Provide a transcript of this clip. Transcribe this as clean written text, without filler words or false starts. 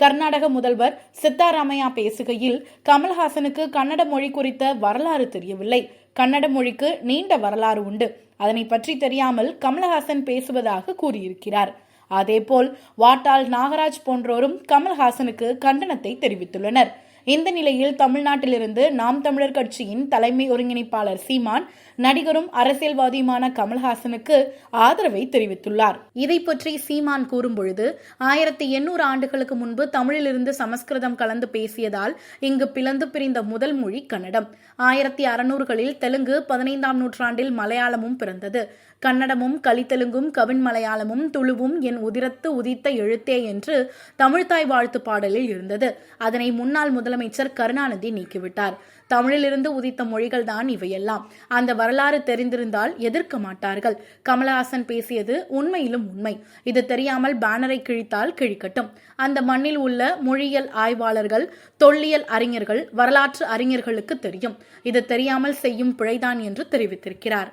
கர்நாடக முதல்வர் சித்தாராமையா பேசுகையில், கமல்ஹாசனுக்கு கன்னட மொழி குறித்த வரலாறு தெரியவில்லை. கன்னட மொழிக்கு நீண்ட வரலாறு உண்டு. அதனை பற்றி தெரியாமல் கமல்ஹாசன் பேசுவதாக கூறியிருக்கிறார். அதேபோல் வாட்டாள் நாகராஜ் போன்றோரும் கமல்ஹாசனுக்கு கண்டனத்தை தெரிவித்துள்ளனர். இந்த நிலையில் தமிழ்நாட்டிலிருந்து நாம் தமிழர் கட்சியின் தலைமை ஒருங்கிணைப்பாளர் சீமான் நடிகரும் அரசியல்வாதியுமான கமல்ஹாசனுக்கு ஆதரவை தெரிவித்துள்ளார். இதை பற்றி சீமான் கூறும்பொழுது, 1800 ஆண்டுகளுக்கு முன்பு தமிழிலிருந்து சமஸ்கிருதம் கலந்து பேசியதால் இங்கு பிளந்து பிரிந்த முதல் மொழி கன்னடம். 1600களில் தெலுங்கு, 15ஆம் நூற்றாண்டில் மலையாளமும் பிறந்தது. கன்னடமும் கலித்தெலுங்கும் கவின் மலையாளமும் துளுவும் என் உதிரத்து உதித்த எழுத்தே என்று தமிழ்தாய் வாழ்த்து பாடலில் இருந்தது. அதனை முன்னாள் முதலமைச்சர் கருணாநிதி நீக்கிவிட்டார். தமிழிலிருந்து உதித்த மொழிகள்தான் இவையெல்லாம். அந்த வரலாறு தெரிந்திருந்தால் எதிர்க்க மாட்டார்கள். கமல்ஹாசன் பேசியது உண்மையிலும் உண்மை. இது தெரியாமல் பேனரை கிழித்தால் கிழிக்கட்டும். அந்த மண்ணில் உள்ள மொழியியல் ஆய்வாளர்கள், தொல்லியல் அறிஞர்கள், வரலாற்று அறிஞர்களுக்கு தெரியும். இது தெரியாமல் செய்யும் பிழைதான் என்று தெரிவித்திருக்கிறார்.